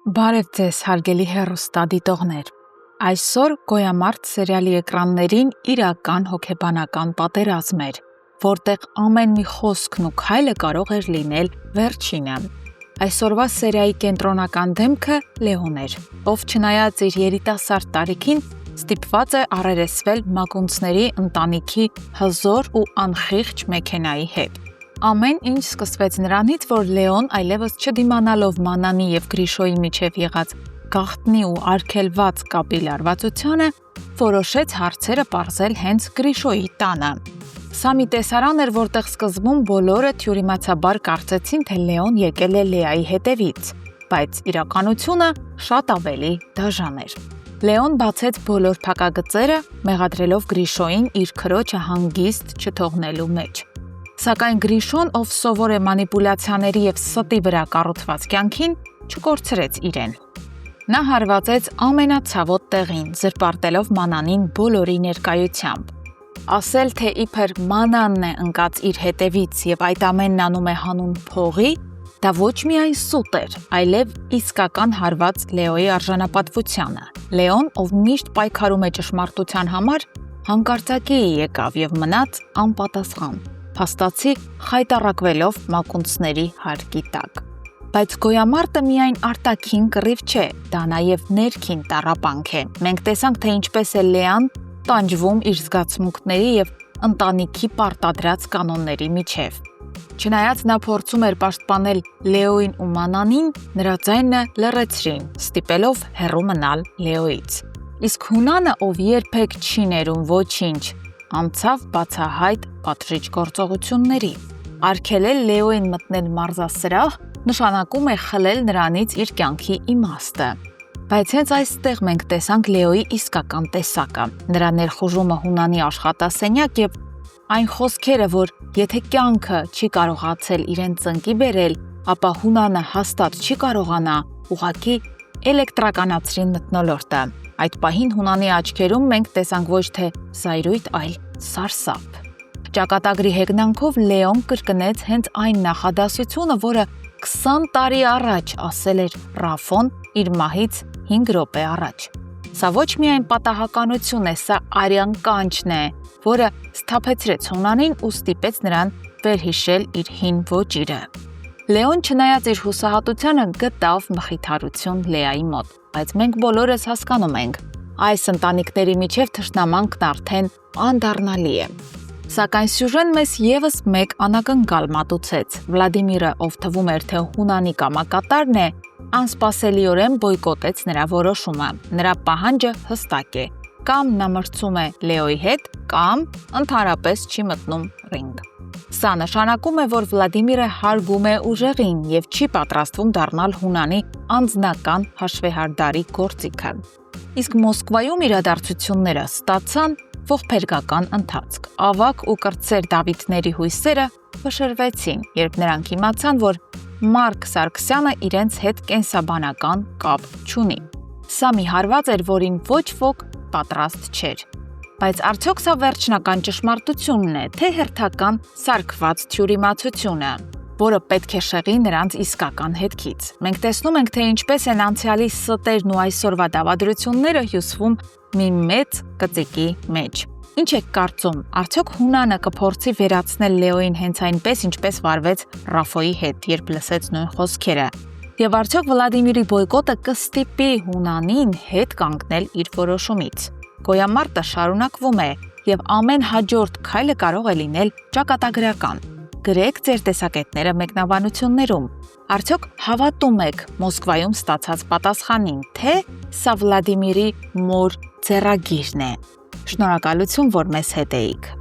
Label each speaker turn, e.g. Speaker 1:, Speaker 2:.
Speaker 1: Բարև ձեզ, հարգելի հեռուստադիտողներ։ Այսօր Գոյամարտ սերիալի էկրաններին իրական հոգեբանական պատերազմ էր, որտեղ ամեն մի խոսքն ու քայլը կարող էր լինել վերջինը։ Այսօրվա սերիայի կենտրոնական դեմքը Լեոն էր, ով չնայած իր երիտասարդ տարիքին ստիպված է առերեսվել մակունցների ընտանիքի հզոր ու անխիղճ մեքենայի հետ։ Ամեն ինչ սկսվեց նրանից, որ Լեոն այլևս չդիմանալով Մանանի և Գրիշոյի միջև եղած գաղտնի ու արգելված կապի լարվածությանը, որոշեց հարցերը պարզել հենց Գրիշոյի տանը։ Սա մի տեսարան էր, որտեղ սկզբում բոլորը թյուրիմացաբար կարծեցին, թե Լեոն եկել է Լեայի հետևից, բայց իրականությունը շատ ավելի դաժան էր։ Լեոն բացեց բոլոր փակագծերը, մեղադրելով Գրիշոյին իր քրոջը հանգիստ չթողնելու մեջ։ Սակայն Գրիշոն, ով սովոր է մանիպուլյացիաների և ստի վրա կառուցված կյանքին, չկորցրեց իրեն։ Նա հարվածեց ամենացավոտ տեղին, զրպարտելով Մանանին բոլորի ներկայությամբ։ Ասել, թե իբր Մանանն է ընկած իր հետևից և այդ ամենն անում է հանուն փողի, դա ոչ միայն սուտ էր, այլև իսկական հարված Լեոյի արժանապատվությանը։ Լեոն, ով միշտ պայքարում է ճշմարտության համար, հանկարծակի եկավ և մնաց անպատասխան, փաստացի խայտառակվելով մակունցների հարկի տակ։ Բայց Գոյամարտը միայն արտաքին կռիվ չէ, դա նաև ներքին տառապանք է։ Մենք տեսանք, թե ինչպես է Լեան տանջվում իր զգացմունքների և ընտանիքի պարտադրած կանոնների միջև։ Չնայած նա փորձում էր պաշտպանել Լեոյին ու Մանանին, նրա ձայնը լռեցրին, ստիպելով հեռու մնալ Լեոյից։ Իսկ Հունանը, ով երբեք չի ներում ոչինչ, անցավ բացահայտ պատժիչ գործողությունների։ Արգելել Լեոյին մտնել մարզասրահ նշանակում է խլել նրանից իր կյանքի իմաստը։ Բայց հենց այստեղ մենք տեսանք Լեոյի իսկական տեսակը, նրա ներխուժումը Հունանի աշխատասենյակ և այն խոսքերը, որ եթե կյանքը չի կարողացել իրեն ծնկի բերել, ապա Հունանը հաստատ չի կարողանա ուղղակի էլեկտրականացրին մթնոլորտը։ Այդ պահին Հունանի աչքերում մենք տեսանք ոչ թե զայրույթ, այլ սարսափ։ Ճակատագրի հեգնանքով Լեոն կրկնեց հենց այն նախադասությունը, որը 20 տարի առաջ ասել էր Ռաֆոն իր մահից 5 րոպե առաջ։ Սա ոչ միայն պատահականություն է, սա արյան կանչն է, որը սթափեցրեց Հունանին ու ստիպեց նրան վերհիշել իր հին ոճիրը։ Լեոն, չնայած իր հուսահատությանը, գտավ մխիթարություն Լեայի մոտ, բայց մենք բոլորս հասկանում ենք, այս ընտանիքների միջև թշնամանքն արդեն անդառնալի է։ Սակայն սյուժեն մեզ ևս մեկ անակնկալ մատուցեց։ Վլադիմիրը, ով թվում էր, թե Հունանի կամակատարն է, անսպասելիորեն բոյկոտեց նրա որոշումը։ Նրա պահանջը հստակ է. կամ նա մրցում է Լեոյի հետ, կամ ընդհանրապես չի մտնում ռինգ։ Սա նշանակում է, որ Վլադիմիրը հարգում է ուժեղին և չի պատրաստվում դառնալ Հունանի անձնական հաշվեհարդարի գործիքը։ Իսկ Մոսկվայում իրադարձությունները ստացան ողբերգական ընթացք։ Ավագ ու կրտսեր Դավիթների հույսերը փշրվեցին, երբ նրանք իմացան, որ Մարկ Սարգսյանը իրենց հետ կենսաբանական կապ չունի։ Սա մի հարված էր, որին ոչ ոք պատրաստ չէր։ Բայց արդյոք սա վերջնական ճշմարտությունն է, թե հերթական սարքված թյուրիմացությունը, որը պետք է շեղի նրանց իսկական հետքից։ Մենք տեսնում ենք, թե ինչպես են անցյալի ստերն ու այսօրվա դավադրությունները հյուսվում մի մեծ կծիկի մեջ։ Ինչ եք կարծում, արդյոք Հունանը կփորձի վերացնել Լեոյին հենց այնպես, ինչպես վարվեց Ռաֆոյի հետ, երբ լսեց նույն խոսքերը։ Եվ արդյոք Վլադիմիրի բոյկոտը կստիպի Հունանին հետ կանգնել իր որոշումից։ Գոյամարտը շարունակվում է, և ամեն հաջորդ քայլը կարող է լինել ճակատագրական։ Գրեք ձեր տեսակետները մեկնաբանություններում։ Արդյոք հավատում եք Մոսկվայում ստացած պատասխանին, թե սա Վլադիմիրի մոր ձեռագիրն է։ Շնորհակալություն, որ մեզ հետ էիք։